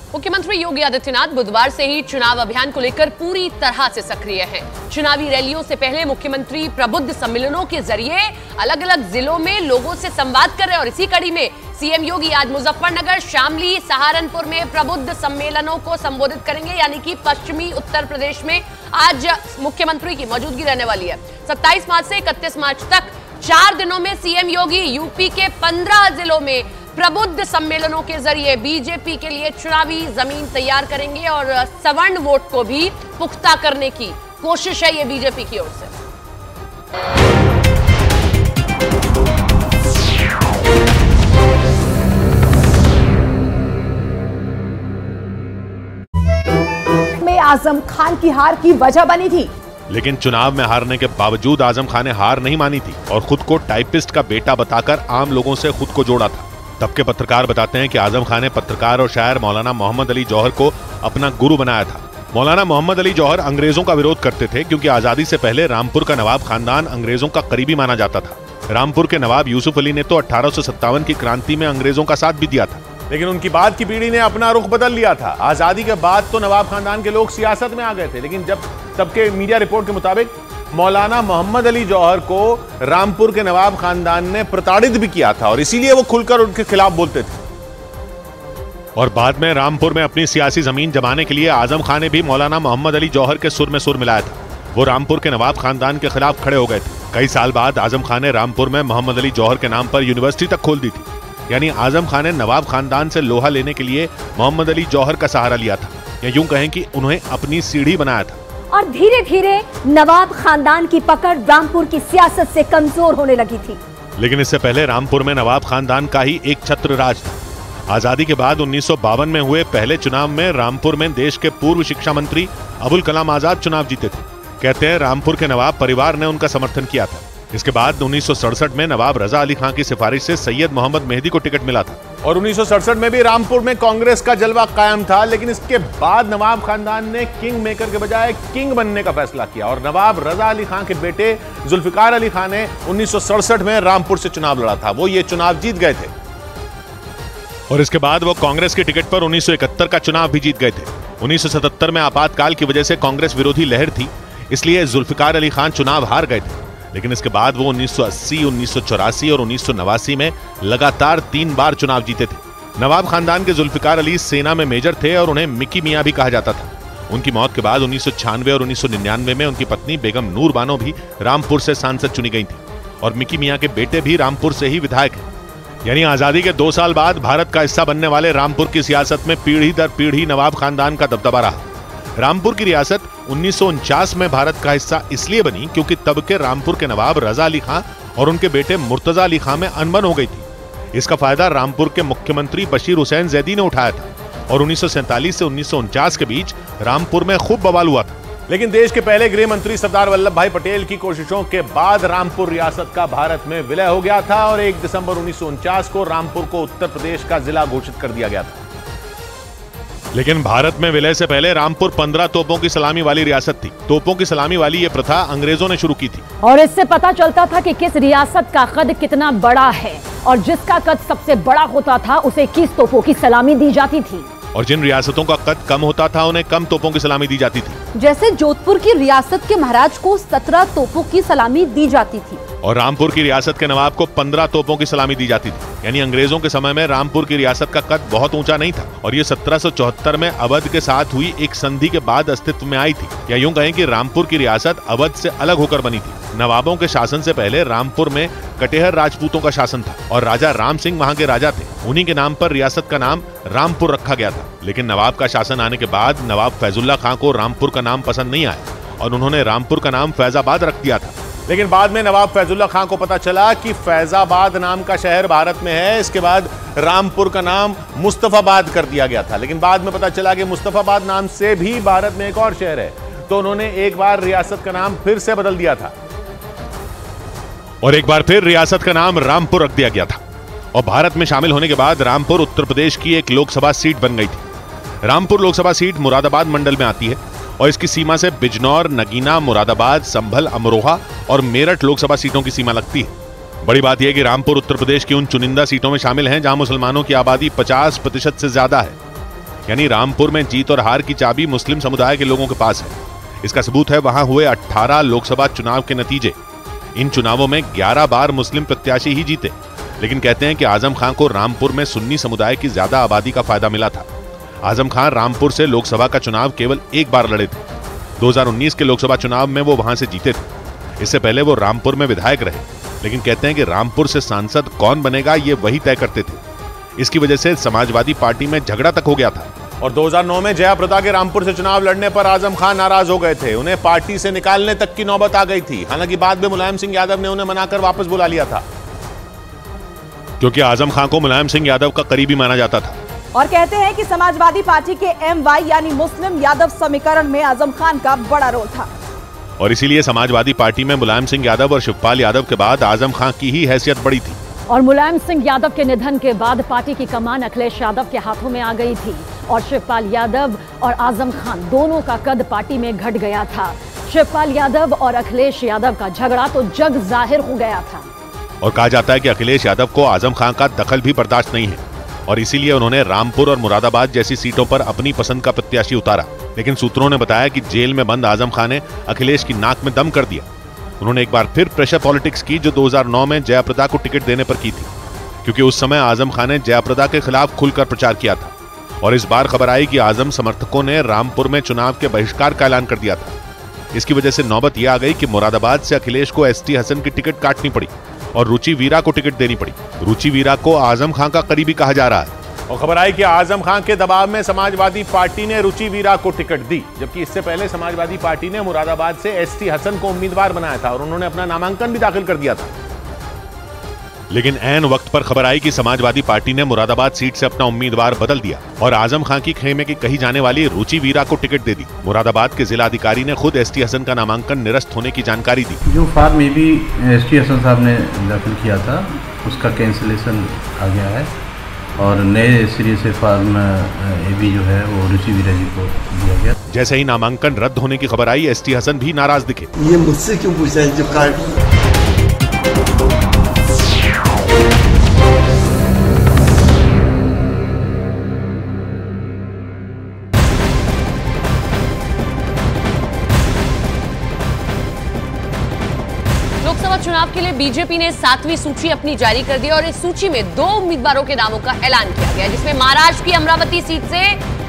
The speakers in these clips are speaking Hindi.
मुख्यमंत्री योगी आदित्यनाथ बुधवार से ही चुनाव अभियान को लेकर पूरी तरह से सक्रिय हैं। चुनावी रैलियों से पहले मुख्यमंत्री प्रबुद्ध सम्मेलनों के जरिए अलग अलग जिलों में लोगों से संवाद कर रहे हैं और इसी कड़ी में सीएम योगी आज मुजफ्फरनगर, शामली, सहारनपुर में प्रबुद्ध सम्मेलनों को संबोधित करेंगे। यानी कि पश्चिमी उत्तर प्रदेश में आज मुख्यमंत्री की मौजूदगी रहने वाली है। 27 मार्च से 31 मार्च तक 4 दिनों में सीएम योगी यूपी के 15 जिलों में प्रबुद्ध सम्मेलनों के जरिए बीजेपी के लिए चुनावी जमीन तैयार करेंगे और सवर्ण वोट को भी पुख्ता करने की कोशिश है ये बीजेपी की ओर से। में आजम खान की हार की वजह बनी थी, लेकिन चुनाव में हारने के बावजूद आजम खान ने हार नहीं मानी थी और खुद को टाइपिस्ट का बेटा बताकर आम लोगों से खुद को जोड़ा था। तब के पत्रकार बताते हैं कि आजम खान ने पत्रकार और शायर मौलाना मोहम्मद अली जौहर को अपना गुरु बनाया था। मौलाना मोहम्मद अली जौहर अंग्रेजों का विरोध करते थे क्योंकि आजादी से पहले रामपुर का नवाब खानदान अंग्रेजों का करीबी माना जाता था। रामपुर के नवाब यूसुफ अली ने तो 1857 की क्रांति में अंग्रेजों का साथ भी दिया था, लेकिन उनकी बाद की पीढ़ी ने अपना रुख बदल लिया था। आजादी के बाद तो नवाब खानदान के लोग सियासत में आ गए थे, लेकिन जब तब के मीडिया रिपोर्ट के मुताबिक मौलाना मोहम्मद अली जौहर को रामपुर के नवाब खानदान ने प्रताड़ित भी किया था और इसीलिए वो खुलकर उनके खिलाफ बोलते थे। और बाद में रामपुर में अपनी सियासी जमीन जमाने के लिए आजम खान ने भी मौलाना मोहम्मद अली जौहर के सुर में सुर मिलाया था। वो रामपुर के नवाब खानदान के खिलाफ खड़े हो गए थे। कई साल बाद आजम खान ने रामपुर में मोहम्मद अली जौहर के नाम पर यूनिवर्सिटी तक खोल दी थी। यानी आजम खान ने नवाब खानदान से लोहा लेने के लिए मोहम्मद अली जौहर का सहारा लिया था, या यूं कहें कि उन्हें अपनी सीढ़ी बनाया था। और धीरे धीरे नवाब खानदान की पकड़ रामपुर की सियासत से कमजोर होने लगी थी। लेकिन इससे पहले रामपुर में नवाब खानदान का ही एक छत्र राज था। आजादी के बाद 1952 में हुए पहले चुनाव में रामपुर में देश के पूर्व शिक्षा मंत्री अबुल कलाम आजाद चुनाव जीते थे। कहते हैं रामपुर के नवाब परिवार ने उनका समर्थन किया था। इसके बाद 1967 में नवाब रजा अली खान की सिफारिश से सैयद मोहम्मद मेहदी को टिकट मिला था और 1967 में भी रामपुर में कांग्रेस का जलवा कायम था। लेकिन इसके बाद नवाब खानदान ने किंग मेकर के बजाय किंग बनने का फैसला किया और नवाब रजा अली खान के बेटे जुल्फिकार अली खान ने 1967 में रामपुर से चुनाव लड़ा था। वो ये चुनाव जीत गए थे और इसके बाद वो कांग्रेस के टिकट पर 1971 का चुनाव भी जीत गए थे। 1977 में आपातकाल की वजह से कांग्रेस विरोधी लहर थी, इसलिए जुल्फिकार अली खान चुनाव हार गए थे। लेकिन इसके बाद वो 1980, 1984 और 1989 में लगातार 3 बार चुनाव जीते थे। नवाब खानदान के जुल्फिकार अली सेना में मेजर थे और उन्हें मिकी मियां भी कहा जाता था। उनकी मौत के बाद 1996 और 1999 में उनकी पत्नी बेगम नूर बानो भी रामपुर से सांसद चुनी गई थी और मिकी मियां के बेटे भी रामपुर से ही विधायक हैं। यानी आजादी के 2 साल बाद भारत का हिस्सा बनने वाले रामपुर की सियासत में पीढ़ी दर पीढ़ी नवाब खानदान का दबदबा रहा। रामपुर की रियासत 1949 में भारत का हिस्सा इसलिए बनी क्योंकि तब के रामपुर के नवाब रजा अली खां और उनके बेटे मुर्तजा अली खां में अनबन हो गई थी। इसका फायदा रामपुर के मुख्यमंत्री बशीर हुसैन जैदी ने उठाया था और 1947 से 1949 के बीच रामपुर में खूब बवाल हुआ था। लेकिन देश के पहले गृह मंत्री सरदार वल्लभ भाई पटेल की कोशिशों के बाद रामपुर रियासत का भारत में विलय हो गया था और 1 दिसंबर 1949 को रामपुर को उत्तर प्रदेश का जिला घोषित कर दिया गया था। लेकिन भारत में विलय से पहले रामपुर 15 तोपों की सलामी वाली रियासत थी। तोपों की सलामी वाली ये प्रथा अंग्रेजों ने शुरू की थी और इससे पता चलता था कि किस रियासत का कद कितना बड़ा है और जिसका कद सबसे बड़ा होता था उसे 21 तोपों की सलामी दी जाती थी और जिन रियासतों का कद कम होता था उन्हें कम तोपों की सलामी दी जाती थी। जैसे जोधपुर की रियासत के महाराज को 17 तोपों की सलामी दी जाती थी और रामपुर की रियासत के नवाब को 15 तोपों की सलामी दी जाती थी। यानी अंग्रेजों के समय में रामपुर की रियासत का कद बहुत ऊंचा नहीं था और ये 1774 में अवध के साथ हुई एक संधि के बाद अस्तित्व में आई थी। या यूं कहें कि रामपुर की रियासत अवध से अलग होकर बनी थी। नवाबों के शासन से पहले रामपुर में कटेहर राजपूतों का शासन था और राजा राम सिंह वहां के राजा थे। उन्हीं के नाम पर रियासत का नाम रामपुर रखा गया था। लेकिन नवाब का शासन आने के बाद नवाब फैजुल्ला खां को रामपुर का नाम पसंद नहीं आया और उन्होंने रामपुर का नाम फैजाबाद रख दिया था। लेकिन बाद में नवाब फैजुल्ला खां को पता चला कि फैजाबाद नाम का शहर भारत में है। इसके बाद रामपुर का नाम मुस्तफाबाद कर दिया गया था। लेकिन बाद में पता चला कि मुस्तफाबाद नाम से भी भारत में एक और शहर है, तो उन्होंने एक बार रियासत का नाम फिर से बदल दिया था और एक बार फिर रियासत का नाम रामपुर रख दिया गया था। और भारत में शामिल होने के बाद रामपुर उत्तर प्रदेश की एक लोकसभा सीट बन गई थी। रामपुर लोकसभा सीट मुरादाबाद मंडल में आती है और इसकी सीमा से बिजनौर, नगीना, मुरादाबाद, संभल, अमरोहा और मेरठ लोकसभा सीटों की सीमा लगती है। बड़ी बात यह कि रामपुर उत्तर प्रदेश की उन चुनिंदा सीटों में शामिल हैं जहां मुसलमानों की आबादी 50% से ज्यादा है। यानी रामपुर में जीत और हार की चाबी मुस्लिम समुदाय के लोगों के पास है। इसका सबूत है वहां हुए 18 लोकसभा चुनाव के नतीजे। इन चुनावों में 11 बार मुस्लिम प्रत्याशी ही जीते, लेकिन कहते हैं कि आजम खान को रामपुर में सुन्नी समुदाय की ज्यादा आबादी का फायदा मिला था। आजम खान रामपुर से लोकसभा का चुनाव केवल एक बार लड़े थे। 2019 के लोकसभा चुनाव में वो वहां से जीते थे। इससे पहले वो रामपुर में विधायक रहे, लेकिन कहते हैं कि रामपुर से सांसद कौन बनेगा ये वही तय करते थे। इसकी वजह से समाजवादी पार्टी में झगड़ा तक हो गया था। और 2009 में जयाप्रदा के रामपुर से चुनाव लड़ने पर आजम खान नाराज हो गए थे। उन्हें पार्टी से निकालने तक की नौबत आ गई थी। हालांकि बाद में मुलायम सिंह यादव ने उन्हें मनाकर वापस बुला लिया था, क्योंकि आजम खान को मुलायम सिंह यादव का करीबी माना जाता था। और कहते हैं कि समाजवादी पार्टी के MY यानी मुस्लिम यादव समीकरण में आजम खान का बड़ा रोल था। और इसीलिए समाजवादी पार्टी में मुलायम सिंह यादव और शिवपाल यादव के बाद आजम खान की ही हैसियत बड़ी थी। और मुलायम सिंह यादव के निधन के बाद पार्टी की कमान अखिलेश यादव के हाथों में आ गई थी और शिवपाल यादव और आजम खान दोनों का कद पार्टी में घट गया था। शिवपाल यादव और अखिलेश यादव का झगड़ा तो जग जाहिर हो गया था। और कहा जाता है कि अखिलेश यादव को आजम खान का दखल भी बर्दाश्त नहीं है और इसीलिए उन्होंने रामपुर और मुरादाबाद जैसी सीटों पर अपनी पसंद का प्रत्याशी उतारा। लेकिन सूत्रों ने बताया कि जेल में बंद आजम खान ने अखिलेश की नाक में दम कर दिया। उन्होंने एक बार फिर प्रेशर पॉलिटिक्स की, जो 2009 में जयाप्रदा को टिकट देने पर की थी, क्योंकि उस समय आजम खान ने जयाप्रदा के खिलाफ खुलकर प्रचार किया था। और इस बार खबर आई कि आजम समर्थकों ने रामपुर में चुनाव के बहिष्कार का ऐलान कर दिया था। इसकी वजह से नौबत यह आ गई कि मुरादाबाद से अखिलेश को ST हसन की टिकट काटनी पड़ी और रुचि वीरा को टिकट देनी पड़ी। रुचि वीरा को आजम खान का करीबी कहा जा रहा है। और खबर आई कि आजम खान के दबाव में समाजवादी पार्टी ने रुचि वीरा को टिकट दी, जबकि इससे पहले समाजवादी पार्टी ने मुरादाबाद से ST हसन को उम्मीदवार बनाया था और उन्होंने अपना नामांकन भी दाखिल कर दिया था। लेकिन ऐन वक्त पर खबर आई कि समाजवादी पार्टी ने मुरादाबाद सीट से अपना उम्मीदवार बदल दिया और आजम खान की खेमे की कही जाने वाली रुचि वीरा को टिकट दे दी। मुरादाबाद के जिला अधिकारी ने खुद ST हसन का नामांकन निरस्त होने की जानकारी दी। जो form A B ST Hasan साहब ने दाखिल किया था उसका कैंसिलेशन आ गया है और नए सिरे से फार्म AB जो है वो रुचि वीरा जी को दिया गया। जैसे ही नामांकन रद्द होने की खबर आई, ST हसन भी नाराज दिखे। ये मुझसे क्यों पूछा है जो कार्ड। लोकसभा चुनाव के लिए बीजेपी ने 7वीं सूची अपनी जारी कर दी और इस सूची में 2 उम्मीदवारों के नामों का ऐलान किया गया, जिसमें महाराष्ट्र की अमरावती सीट से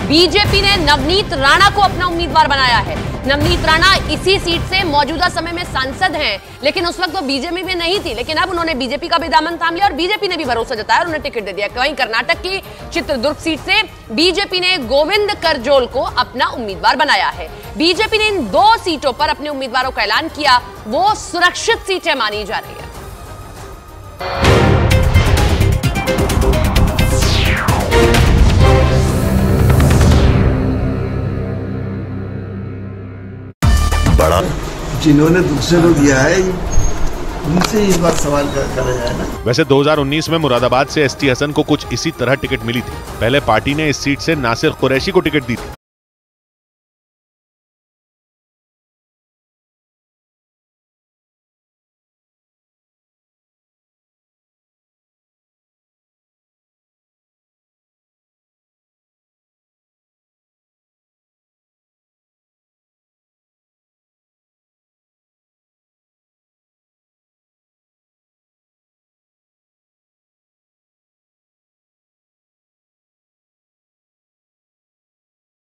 बीजेपी ने नवनीत राणा को अपना उम्मीदवार बनाया है। नवनीत राणा इसी सीट से मौजूदा समय में सांसद हैं, लेकिन उस वक्त वो बीजेपी में नहीं थी, लेकिन अब उन्होंने बीजेपी का भी दामन थाम लिया और बीजेपी ने भी भरोसा जताया और उन्हें टिकट दे दिया। वहीं कर्नाटक की चित्रदुर्ग सीट से बीजेपी ने गोविंद करजोल को अपना उम्मीदवार बनाया है। बीजेपी ने इन 2 सीटों पर अपने उम्मीदवारों का ऐलान किया, वो सुरक्षित सीटें मानी जा रही है। बड़ा जिन्होंने दूसरे को दिया है उनसे इस बार सवाल करा जाए ना। वैसे 2019 में मुरादाबाद से ST हसन को कुछ इसी तरह टिकट मिली थी। पहले पार्टी ने इस सीट से नासिर कुरैशी को टिकट दी थी।